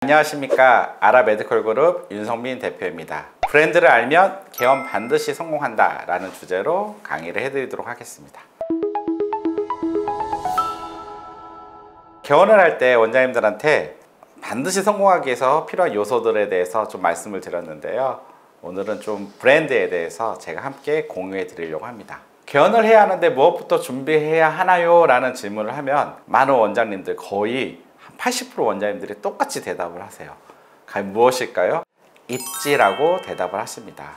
안녕하십니까. 아라메디컬그룹 윤성민 대표입니다. 브랜드를 알면 개원 반드시 성공한다 라는 주제로 강의를 해드리도록 하겠습니다. 개원을 할 때 원장님들한테 반드시 성공하기 위해서 필요한 요소들에 대해서 좀 말씀을 드렸는데요. 오늘은 좀 브랜드에 대해서 제가 함께 공유해 드리려고 합니다. 개원을 해야 하는데 무엇부터 준비해야 하나요? 라는 질문을 하면 많은 원장님들, 거의 80% 원장님들이 똑같이 대답을 하세요. 과연 무엇일까요? 입지라고 대답을 하십니다.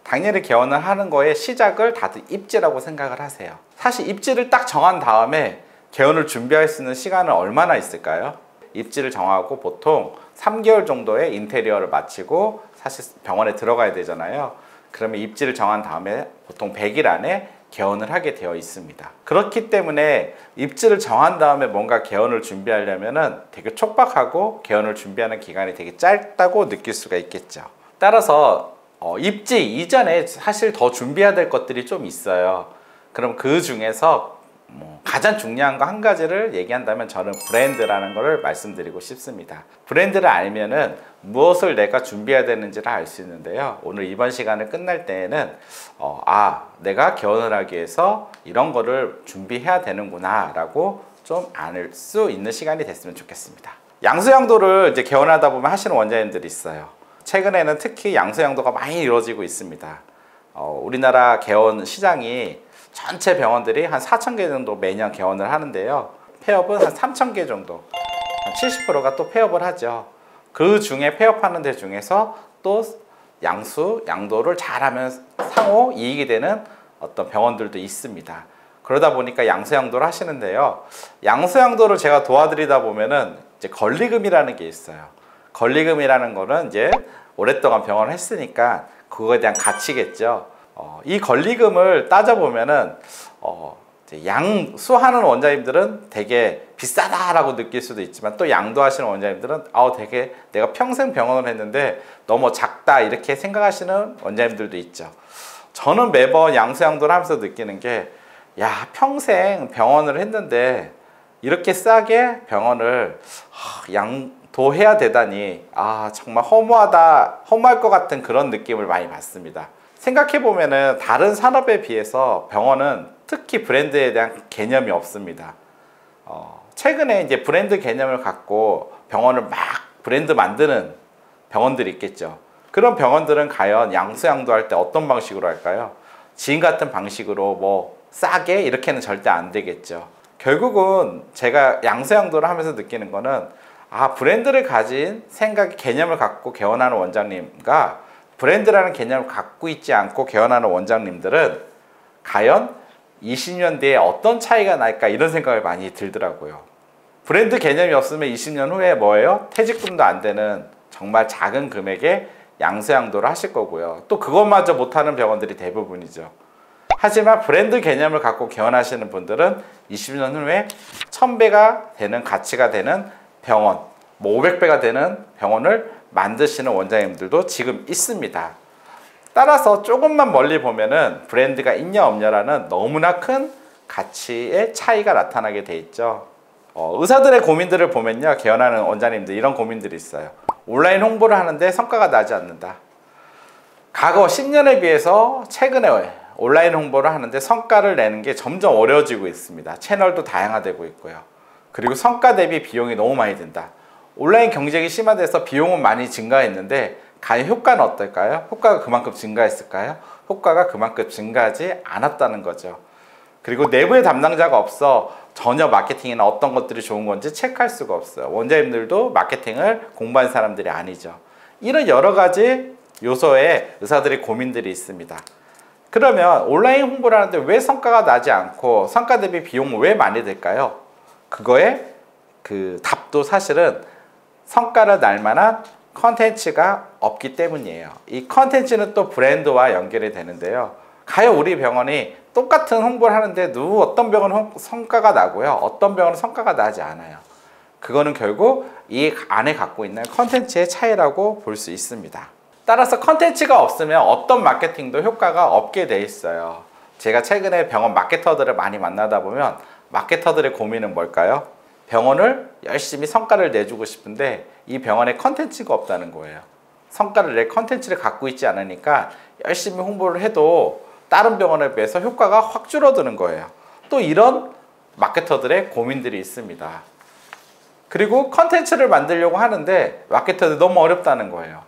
당연히 개원을 하는 거에 시작을 다들 입지라고 생각을 하세요. 사실 입지를 딱 정한 다음에 개원을 준비할 수 있는 시간은 얼마나 있을까요? 입지를 정하고 보통 3개월 정도의 인테리어를 마치고 사실 병원에 들어가야 되잖아요. 그러면 입지를 정한 다음에 보통 100일 안에 개원을 하게 되어 있습니다. 그렇기 때문에 입지를 정한 다음에 뭔가 개원을 준비하려면 되게 촉박하고 개원을 준비하는 기간이 되게 짧다고 느낄 수가 있겠죠. 따라서 입지 이전에 사실 더 준비해야 될 것들이 좀 있어요. 그럼 그 중에서 가장 중요한 거 한 가지를 얘기한다면 저는 브랜드라는 것을 말씀드리고 싶습니다. 브랜드를 알면은 무엇을 내가 준비해야 되는지를 알 수 있는데요. 오늘 이번 시간을 끝날 때에는 내가 개원을 하기 위해서 이런 거를 준비해야 되는구나 라고 좀 알 수 있는 시간이 됐으면 좋겠습니다. 양수양도를 이제 개원하다 보면 하시는 원장님들이 있어요. 최근에는 특히 양수양도가 많이 이루어지고 있습니다. 우리나라 개원 시장이 전체 병원들이 한 4,000개 정도 매년 개원을 하는데요. 폐업은 한 3,000개 정도, 한 70%가 또 폐업을 하죠. 그 중에 폐업하는 데 중에서 또 양도를 잘하면 상호 이익이 되는 어떤 병원들도 있습니다. 그러다 보니까 양수양도를 하시는데요. 양수양도를 제가 도와드리다 보면은 이제 권리금이라는 게 있어요. 권리금이라는 거는 이제 오랫동안 병원을 했으니까 그거에 대한 가치겠죠. 이 권리금을 따져보면은 양수하는 원장님들은 되게 비싸다라고 느낄 수도 있지만 또 양도하시는 원장님들은 되게 내가 평생 병원을 했는데 너무 작다 이렇게 생각하시는 원장님들도 있죠. 저는 매번 양수양도를 하면서 느끼는 게 평생 병원을 했는데 이렇게 싸게 병원을 양도해야 되다니 정말 허무할 것 같은 그런 느낌을 많이 받습니다. 생각해보면은 다른 산업에 비해서 병원은 특히 브랜드에 대한 개념이 없습니다. 최근에 이제 브랜드 개념을 갖고 병원을 막 브랜드 만드는 병원들이 있겠죠. 그런 병원들은 과연 양수양도 할 때 어떤 방식으로 할까요? 지금 같은 방식으로 싸게 이렇게는 절대 안 되겠죠. 결국은 제가 양수양도를 하면서 느끼는 거는 브랜드를 가진 개념을 갖고 개원하는 원장님과 브랜드라는 개념을 갖고 있지 않고 개원하는 원장님들은 과연 20년 뒤에 어떤 차이가 날까 이런 생각을 많이 들더라고요. 브랜드 개념이 없으면 20년 후에 뭐예요? 퇴직금도 안 되는 정말 작은 금액의 양수양도를 하실 거고요. 또 그것마저 못하는 병원들이 대부분이죠. 하지만 브랜드 개념을 갖고 개원하시는 분들은 20년 후에 1000배가 되는 가치가 되는 병원, 500배가 되는 병원을 만드시는 원장님들도 지금 있습니다. 따라서 조금만 멀리 보면은 브랜드가 있냐 없냐라는 너무나 큰 가치의 차이가 나타나게 돼 있죠. 의사들의 고민들을 보면요, 개원하는 원장님들 이런 고민들이 있어요. 온라인 홍보를 하는데 성과가 나지 않는다. 과거 10년에 비해서 최근에 온라인 홍보를 하는데 성과를 내는 게 점점 어려워지고 있습니다. 채널도 다양화되고 있고요. 그리고 성과 대비 비용이 너무 많이 든다. 온라인 경쟁이 심화돼서 비용은 많이 증가했는데 과연 효과는 어떨까요? 효과가 그만큼 증가했을까요? 효과가 그만큼 증가하지 않았다는 거죠. 그리고 내부에 담당자가 없어 전혀 마케팅이나 어떤 것들이 좋은 건지 체크할 수가 없어요. 원장님들도 마케팅을 공부한 사람들이 아니죠. 이런 여러 가지 요소에 의사들의 고민들이 있습니다. 그러면 온라인 홍보를 하는데 왜 성과가 나지 않고 성과 대비 비용은 왜 많이 들까요? 그거에 그 답도 사실은 성과를 낼 만한 컨텐츠가 없기 때문이에요. 이 컨텐츠는 또 브랜드와 연결이 되는데요. 과연 우리 병원이 똑같은 홍보를 하는데 어떤 병원은 성과가 나고요, 어떤 병원은 성과가 나지 않아요. 그거는 결국 이 안에 갖고 있는 컨텐츠의 차이라고 볼 수 있습니다. 따라서 컨텐츠가 없으면 어떤 마케팅도 효과가 없게 돼 있어요. 제가 최근에 병원 마케터들을 많이 만나다 보면 마케터들의 고민은 뭘까요? 병원을 열심히 성과를 내주고 싶은데 이 병원에 컨텐츠가 없다는 거예요. 성과를 낼 컨텐츠를 갖고 있지 않으니까 열심히 홍보를 해도 다른 병원에 비해서 효과가 확 줄어드는 거예요. 또 이런 마케터들의 고민들이 있습니다. 그리고 컨텐츠를 만들려고 하는데 마케터들이 너무 어렵다는 거예요.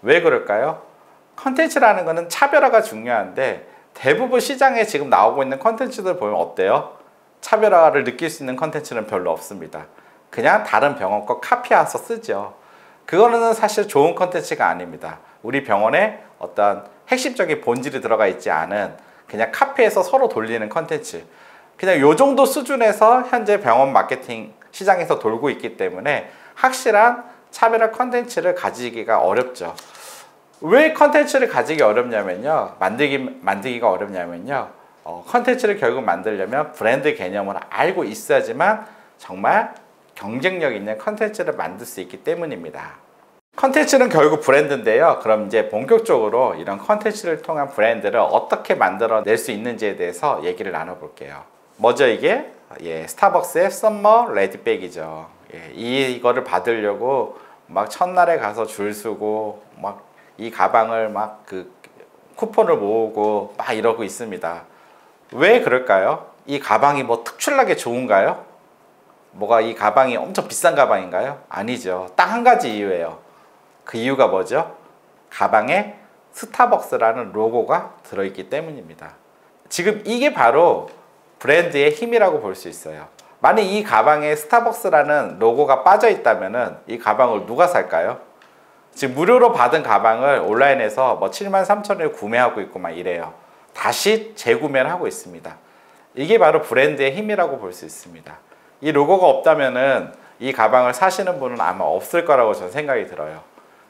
왜 그럴까요? 컨텐츠라는 거는 차별화가 중요한데 대부분 시장에 지금 나오고 있는 컨텐츠들 보면 어때요? 차별화를 느낄 수 있는 컨텐츠는 별로 없습니다. 그냥 다른 병원 거 카피해서 쓰죠. 그거는 사실 좋은 컨텐츠가 아닙니다. 우리 병원에 어떤 핵심적인 본질이 들어가 있지 않은 그냥 카피해서 서로 돌리는 컨텐츠, 그냥 요 정도 수준에서 현재 병원 마케팅 시장에서 돌고 있기 때문에 확실한 차별화 컨텐츠를 가지기가 어렵죠. 왜 컨텐츠를 가지기 어렵냐면요, 만들기가 어렵냐면요, 컨텐츠를 결국 만들려면 브랜드 개념을 알고 있어야지만 정말 경쟁력 있는 컨텐츠를 만들 수 있기 때문입니다. 컨텐츠는 결국 브랜드인데요. 그럼 이제 본격적으로 이런 컨텐츠를 통한 브랜드를 어떻게 만들어낼 수 있는지에 대해서 얘기를 나눠볼게요. 먼저 이게 스타벅스의 썸머 레디백이죠. 이거를 받으려고 막 첫날에 가서 줄 서고 막 이 가방을 막 그 쿠폰을 모으고 막 이러고 있습니다. 왜 그럴까요? 이 가방이 뭐 특출나게 좋은가요? 뭐가 이 가방이 엄청 비싼 가방인가요? 아니죠. 딱 한 가지 이유예요. 그 이유가 뭐죠? 가방에 스타벅스라는 로고가 들어있기 때문입니다. 지금 이게 바로 브랜드의 힘이라고 볼 수 있어요. 만약 이 가방에 스타벅스라는 로고가 빠져 있다면 이 가방을 누가 살까요? 지금 무료로 받은 가방을 온라인에서 뭐 73,000원에 구매하고 있고 막 이래요. 다시 재구매를 하고 있습니다. 이게 바로 브랜드의 힘이라고 볼 수 있습니다. 이 로고가 없다면은 이 가방을 사시는 분은 아마 없을 거라고 저는 생각이 들어요.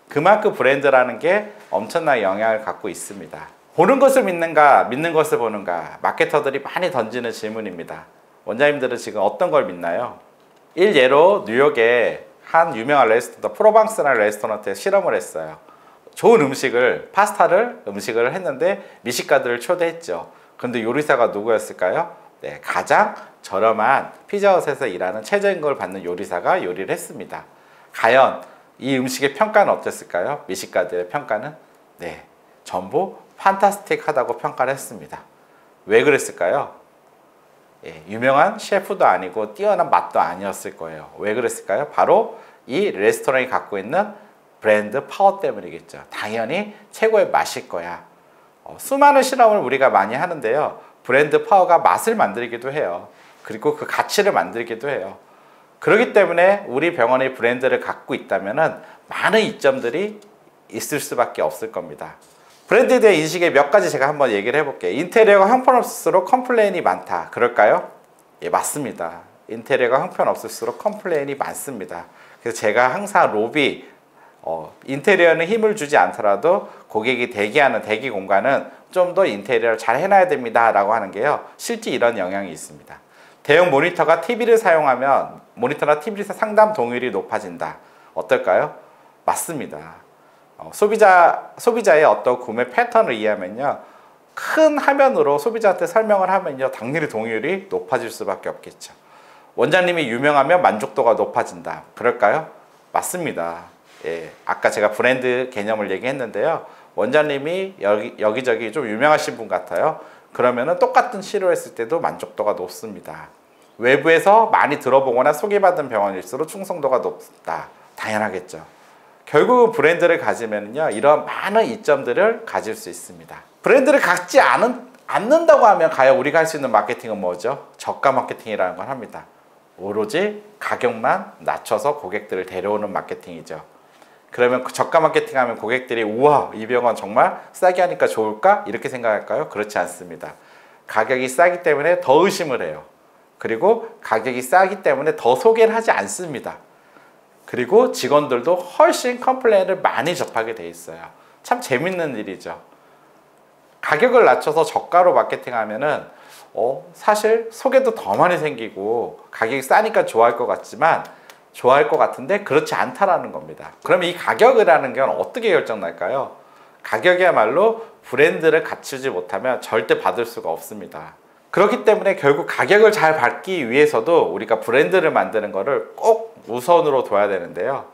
그만큼 브랜드라는 게 엄청난 영향을 갖고 있습니다. 보는 것을 믿는가, 믿는 것을 보는가, 마케터들이 많이 던지는 질문입니다. 원장님들은 지금 어떤 걸 믿나요? 일예로 뉴욕에 한 유명한 레스토랑, 프로방스라는 레스토랑에 실험을 했어요. 좋은 음식을 했는데 미식가들을 초대했죠. 그런데 요리사가 누구였을까요? 네, 가장 저렴한 피자헛에서 일하는 최저임금을 받는 요리사가 요리를 했습니다. 과연 이 음식의 평가는 어땠을까요? 미식가들의 평가는 네, 전부 판타스틱하다고 평가를 했습니다. 왜 그랬을까요? 유명한 셰프도 아니고 뛰어난 맛도 아니었을 거예요. 왜 그랬을까요? 바로 이 레스토랑이 갖고 있는 브랜드 파워 때문이겠죠. 당연히 최고의 맛일 거야. 수많은 실험을 우리가 많이 하는데요, 브랜드 파워가 맛을 만들기도 해요. 그리고 그 가치를 만들기도 해요. 그렇기 때문에 우리 병원의 브랜드를 갖고 있다면 많은 이점들이 있을 수밖에 없을 겁니다. 브랜드에 대한 인식의 몇 가지 제가 한번 얘기를 해볼게요. 인테리어가 형편없을수록 컴플레인이 많다. 그럴까요? 예, 맞습니다. 인테리어가 형편없을수록 컴플레인이 많습니다. 그래서 제가 항상 로비, 인테리어는 힘을 주지 않더라도 고객이 대기하는 대기 공간은 좀 더 인테리어를 잘 해놔야 됩니다 라고 하는 게요, 실제 이런 영향이 있습니다. 대형 모니터가 TV를 사용하면 모니터나 TV 상담 동의율이 높아진다. 어떨까요? 맞습니다. 소비자의 어떤 구매 패턴을 이해하면요, 큰 화면으로 소비자한테 설명을 하면요, 당연히 동의율이 높아질 수밖에 없겠죠. 원장님이 유명하면 만족도가 높아진다. 그럴까요? 맞습니다. 예, 아까 제가 브랜드 개념을 얘기했는데요, 원장님이 여기저기 좀 유명하신 분 같아요. 그러면은 똑같은 치료를 했을 때도 만족도가 높습니다. 외부에서 많이 들어보거나 소개받은 병원일수록 충성도가 높다. 당연하겠죠. 결국은 브랜드를 가지면요, 이런 많은 이점들을 가질 수 있습니다. 브랜드를 갖지 않는다고 하면 과연 우리가 할 수 있는 마케팅은 뭐죠? 저가 마케팅이라는 걸 합니다. 오로지 가격만 낮춰서 고객들을 데려오는 마케팅이죠. 그러면 그 저가 마케팅 하면 고객들이 우와, 이 병원 정말 싸게 하니까 좋을까? 이렇게 생각할까요? 그렇지 않습니다. 가격이 싸기 때문에 더 의심을 해요. 그리고 가격이 싸기 때문에 더 소개를 하지 않습니다. 그리고 직원들도 훨씬 컴플레인을 많이 접하게 돼 있어요. 참 재밌는 일이죠. 가격을 낮춰서 저가로 마케팅하면은 사실 소개도 더 많이 생기고 가격이 싸니까 좋아할 것 같은데 그렇지 않다라는 겁니다. 그러면 이 가격이라는 건 어떻게 결정날까요? 가격이야말로 브랜드를 갖추지 못하면 절대 받을 수가 없습니다. 그렇기 때문에 결국 가격을 잘 받기 위해서도 우리가 브랜드를 만드는 거를 꼭 우선으로 둬야 되는데요.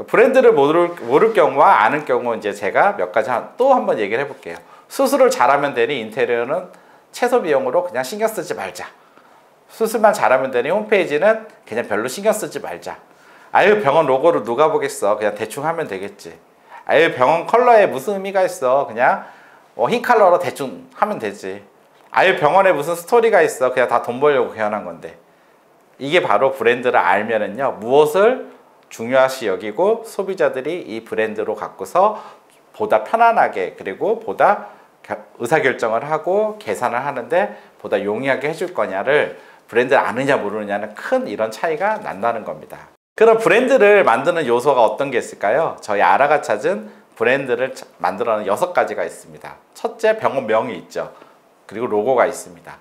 브랜드를 모를 경우와 아는 경우 이제 제가 몇 가지 또 한번 얘기를 해볼게요. 수술을 잘하면 되니 인테리어는 최소 비용으로 그냥 신경 쓰지 말자. 수술만 잘하면 되니 홈페이지는 그냥 별로 신경 쓰지 말자. 아유 병원 로고를 누가 보겠어. 그냥 대충 하면 되겠지. 아유 병원 컬러에 무슨 의미가 있어. 그냥 흰 컬러로 대충 하면 되지. 아유 병원에 무슨 스토리가 있어. 그냥 다 돈 벌려고 개원한 건데. 이게 바로 브랜드를 알면은요 무엇을 중요시 여기고 소비자들이 이 브랜드로 갖고서 보다 편안하게 그리고 보다 의사결정을 하고 계산을 하는데 보다 용이하게 해줄 거냐를 브랜드를 아느냐 모르느냐는 큰 이런 차이가 난다는 겁니다. 그럼 브랜드를 만드는 요소가 어떤 게 있을까요? 저희 아라가 찾은 브랜드를 만들어내는 6가지가 있습니다. 첫째, 병원명이 있죠. 그리고 로고가 있습니다.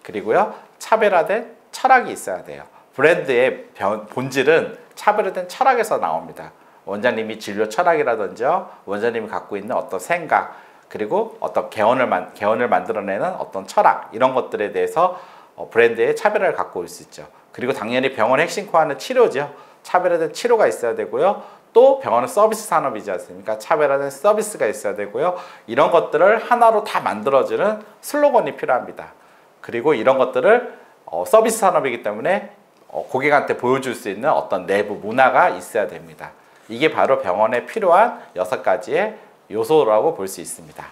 그리고요 차별화된 철학이 있어야 돼요. 브랜드의 본질은 차별화된 철학에서 나옵니다. 원장님이 진료 철학이라든지 원장님이 갖고 있는 어떤 생각 그리고 어떤 개헌을 만들어내는 어떤 철학 이런 것들에 대해서 브랜드의 차별화를 갖고 올 수 있죠. 그리고 당연히 병원의 핵심 코어는 치료죠. 차별화된 치료가 있어야 되고요. 또 병원은 서비스 산업이지 않습니까? 차별화된 서비스가 있어야 되고요. 이런 것들을 하나로 다 만들어주는 슬로건이 필요합니다. 그리고 이런 것들을 서비스 산업이기 때문에 고객한테 보여줄 수 있는 어떤 내부 문화가 있어야 됩니다. 이게 바로 병원에 필요한 6가지의 요소라고 볼 수 있습니다.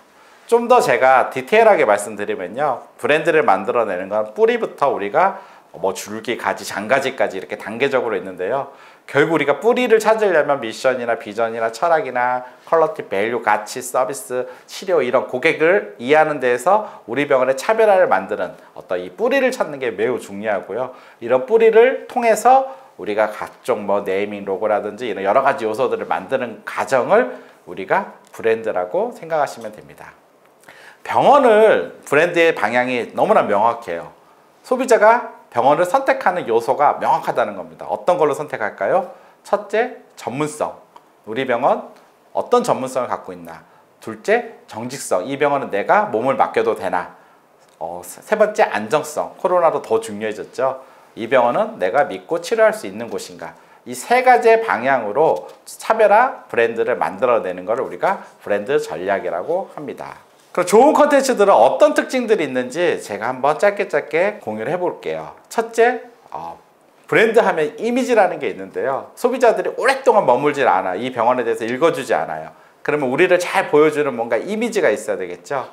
좀 더 제가 디테일하게 말씀드리면요. 브랜드를 만들어내는 건 뿌리부터 우리가 줄기, 가지, 장가지까지 이렇게 단계적으로 있는데요. 결국 우리가 뿌리를 찾으려면 미션이나 비전이나 철학이나 퀄리티, 밸류, 가치, 서비스, 치료 이런 고객을 이해하는 데에서 우리 병원의 차별화를 만드는 어떤 이 뿌리를 찾는 게 매우 중요하고요. 이런 뿌리를 통해서 우리가 각종 네이밍, 로고라든지 이런 여러 가지 요소들을 만드는 과정을 우리가 브랜드라고 생각하시면 됩니다. 병원을 브랜드의 방향이 너무나 명확해요. 소비자가 병원을 선택하는 요소가 명확하다는 겁니다. 어떤 걸로 선택할까요? 첫째, 전문성. 우리 병원 어떤 전문성을 갖고 있나. 둘째, 정직성. 이 병원은 내가 몸을 맡겨도 되나. 세 번째, 안정성. 코로나로 더 중요해졌죠. 이 병원은 내가 믿고 치료할 수 있는 곳인가. 이 3가지의 방향으로 차별화 브랜드를 만들어내는 것을 우리가 브랜드 전략이라고 합니다. 그럼 좋은 컨텐츠들은 어떤 특징들이 있는지 제가 한번 짧게 공유를 해볼게요. 첫째, 브랜드 하면 이미지라는 게 있는데요. 소비자들이 오랫동안 머물질 않아. 이 병원에 대해서 읽어주지 않아요. 그러면 우리를 잘 보여주는 뭔가 이미지가 있어야 되겠죠.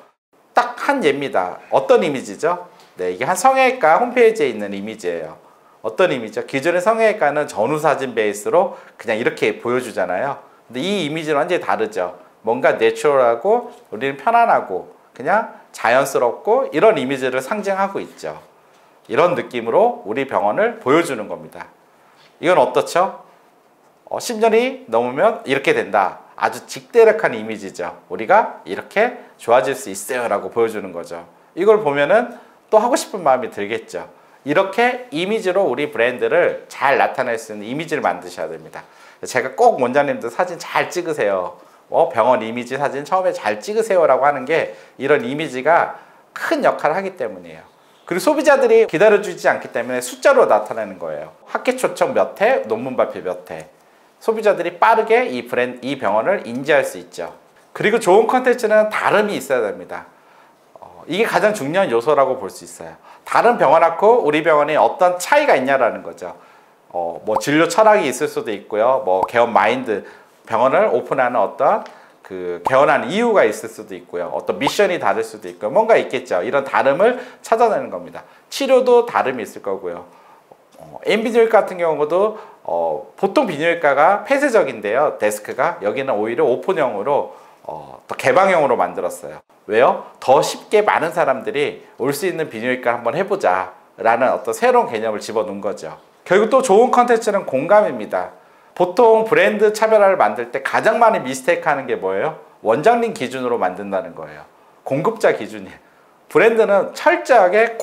딱 한 예입니다. 어떤 이미지죠? 네, 이게 한 성형외과 홈페이지에 있는 이미지예요. 어떤 이미지죠? 기존의 성형외과는 전후사진 베이스로 그냥 이렇게 보여주잖아요. 근데 이 이미지는 완전히 다르죠. 뭔가 내추럴하고 우리는 편안하고 그냥 자연스럽고 이런 이미지를 상징하고 있죠. 이런 느낌으로 우리 병원을 보여주는 겁니다. 이건 어떻죠? 10년이 넘으면 이렇게 된다. 아주 직대력한 이미지죠. 우리가 이렇게 좋아질 수 있어요 라고 보여주는 거죠. 이걸 보면은 또 하고 싶은 마음이 들겠죠. 이렇게 이미지로 우리 브랜드를 잘 나타낼 수 있는 이미지를 만드셔야 됩니다. 제가 꼭 원장님들 사진 잘 찍으세요. 병원 이미지 사진 처음에 잘 찍으세요 라고 하는 게 이런 이미지가 큰 역할을 하기 때문이에요. 그리고 소비자들이 기다려주지 않기 때문에 숫자로 나타내는 거예요. 학회 초청 몇 회, 논문 발표 몇 회. 소비자들이 빠르게 이 병원을 인지할 수 있죠. 그리고 좋은 컨텐츠는 다름이 있어야 됩니다. 이게 가장 중요한 요소라고 볼 수 있어요. 다른 병원하고 우리 병원이 어떤 차이가 있냐라는 거죠. 진료 철학이 있을 수도 있고요. 개원 마인드, 병원을 오픈하는 어떤 개원하는 이유가 있을 수도 있고요. 어떤 미션이 다를 수도 있고요. 뭔가 있겠죠. 이런 다름을 찾아내는 겁니다. 치료도 다름이 있을 거고요. N비뇨기과 같은 경우도 보통 비뇨기과가 폐쇄적인데요. 데스크가 여기는 오히려 오픈형으로 더 개방형으로 만들었어요. 왜요? 더 쉽게 많은 사람들이 올 수 있는 비뇨기과를 한번 해보자 라는 어떤 새로운 개념을 집어넣은 거죠. 결국 또 좋은 컨텐츠는 공감입니다. 보통 브랜드 차별화를 만들 때 가장 많이 미스테이크 하는 게 뭐예요? 원장님 기준으로 만든다는 거예요. 공급자 기준이에요. 브랜드는 철저하게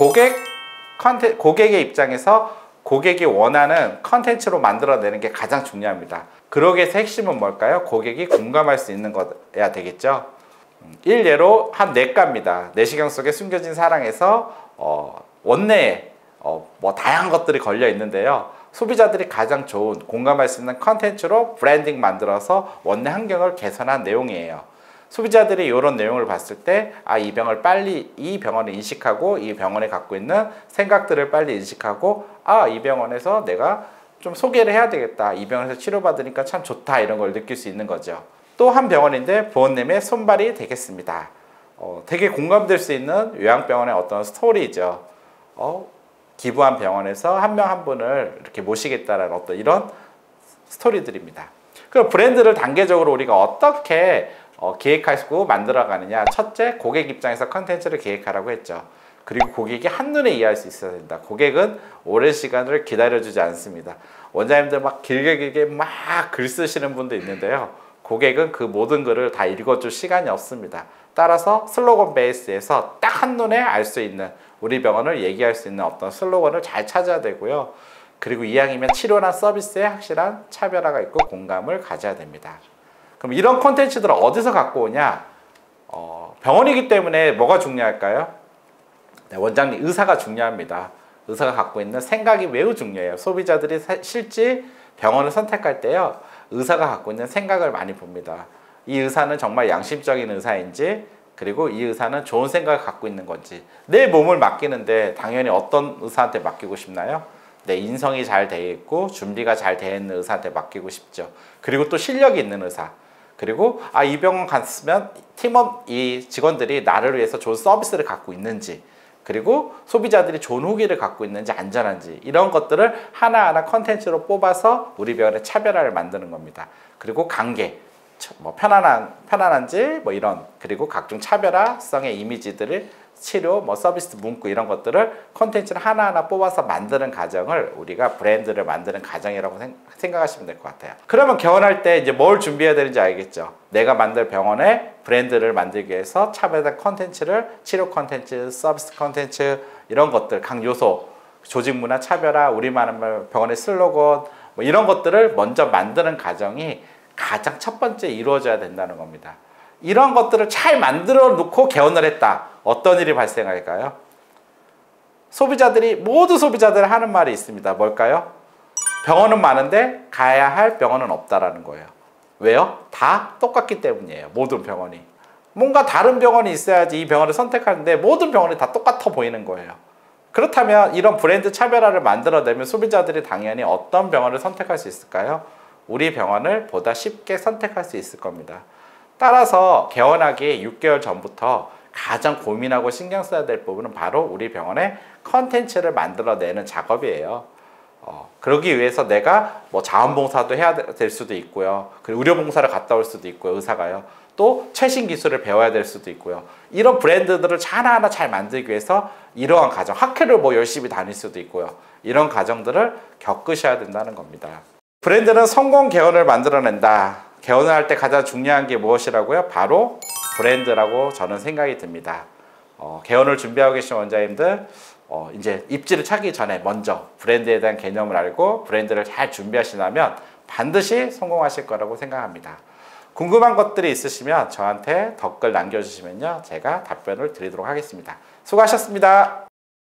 고객의 입장에서 고객이 원하는 컨텐츠로 만들어내는 게 가장 중요합니다. 그러기 위해서 핵심은 뭘까요? 고객이 공감할 수 있는 거야 되겠죠. 일례로 한 내과입니다. 내시경 속에 숨겨진 사랑에서 원내에 뭐 다양한 것들이 걸려 있는데요. 소비자들이 가장 좋은 공감할 수 있는 컨텐츠로 브랜딩 만들어서 원내 환경을 개선한 내용이에요. 소비자들이 이런 내용을 봤을 때 이 병을 빨리 이 병원을 인식하고 이 병원에 갖고 있는 생각들을 빨리 인식하고 이 병원에서 내가 좀 소개를 해야 되겠다. 이 병원에서 치료받으니까 참 좋다. 이런 걸 느낄 수 있는 거죠. 또 한 병원인데 부원님의 손발이 되겠습니다. 되게 공감될 수 있는 요양병원의 어떤 스토리죠. 기부한 병원에서 한 명 한 분을 이렇게 모시겠다라는 어떤 이런 스토리들입니다. 그럼 브랜드를 단계적으로 우리가 어떻게 기획하고 만들어가느냐. 첫째, 고객 입장에서 컨텐츠를 기획하라고 했죠. 그리고 고객이 한눈에 이해할 수 있어야 된다. 고객은 오랜 시간을 기다려주지 않습니다. 원장님들 막 길게 막 글 쓰시는 분도 있는데요. 고객은 그 모든 글을 다 읽어줄 시간이 없습니다. 따라서 슬로건 베이스에서 딱 한눈에 알 수 있는 우리 병원을 얘기할 수 있는 어떤 슬로건을 잘 찾아야 되고요. 그리고 이왕이면 치료나 서비스에 확실한 차별화가 있고 공감을 가져야 됩니다. 그럼 이런 콘텐츠들을 어디서 갖고 오냐? 병원이기 때문에 뭐가 중요할까요? 네, 원장님, 의사가 중요합니다. 의사가 갖고 있는 생각이 매우 중요해요. 소비자들이 실제 병원을 선택할 때요, 의사가 갖고 있는 생각을 많이 봅니다. 이 의사는 정말 양심적인 의사인지, 그리고 이 의사는 좋은 생각을 갖고 있는 건지. 내 몸을 맡기는데 당연히 어떤 의사한테 맡기고 싶나요? 내 인성이 잘 되어 있고 준비가 잘 되어 있는 의사한테 맡기고 싶죠. 그리고 또 실력이 있는 의사. 그리고 이 병원 갔으면 이 직원들이 나를 위해서 좋은 서비스를 갖고 있는지, 그리고 소비자들이 좋은 후기를 갖고 있는지, 안전한지, 이런 것들을 하나하나 컨텐츠로 뽑아서 우리 병원의 차별화를 만드는 겁니다. 그리고 관계, 뭐 편안한지 뭐 이런, 그리고 각종 차별화성의 이미지들을 치료, 뭐 서비스 문구 이런 것들을 컨텐츠를 하나하나 뽑아서 만드는 과정을 우리가 브랜드를 만드는 과정이라고 생각하시면 될 것 같아요. 그러면 개원할 때 이제 뭘 준비해야 되는지 알겠죠? 내가 만들 병원의 브랜드를 만들기 위해서 차별화된 컨텐츠를, 치료 컨텐츠, 서비스 컨텐츠, 이런 것들, 각 요소, 조직 문화 차별화, 우리만의 병원의 슬로건, 뭐 이런 것들을 먼저 만드는 과정이 가장 첫 번째 이루어져야 된다는 겁니다. 이런 것들을 잘 만들어 놓고 개원을 했다. 어떤 일이 발생할까요? 모두 소비자들이 하는 말이 있습니다. 뭘까요? 병원은 많은데 가야 할 병원은 없다라는 거예요. 왜요? 다 똑같기 때문이에요. 모든 병원이. 뭔가 다른 병원이 있어야지 이 병원을 선택하는데 모든 병원이 다 똑같아 보이는 거예요. 그렇다면 이런 브랜드 차별화를 만들어내면 소비자들이 당연히 어떤 병원을 선택할 수 있을까요? 우리 병원을 보다 쉽게 선택할 수 있을 겁니다. 따라서 개원하기 6개월 전부터 가장 고민하고 신경 써야 될 부분은 바로 우리 병원의 컨텐츠를 만들어내는 작업이에요. 그러기 위해서 내가 뭐 자원봉사도 해야 될 수도 있고요. 그리고 의료봉사를 갔다 올 수도 있고요. 의사가요. 또 최신 기술을 배워야 될 수도 있고요. 이런 브랜드들을 하나하나 잘 만들기 위해서 이러한 과정, 학회를 뭐 열심히 다닐 수도 있고요. 이런 과정들을 겪으셔야 된다는 겁니다. 브랜드는 성공 개원을 만들어낸다. 개원을 할 때 가장 중요한 게 무엇이라고요? 바로 브랜드라고 저는 생각이 듭니다. 개원을 준비하고 계신 원장님들, 이제 입지를 차기 전에 먼저 브랜드에 대한 개념을 알고 브랜드를 잘 준비하시려면 반드시 성공하실 거라고 생각합니다. 궁금한 것들이 있으시면 저한테 댓글 남겨주시면요, 제가 답변을 드리도록 하겠습니다. 수고하셨습니다.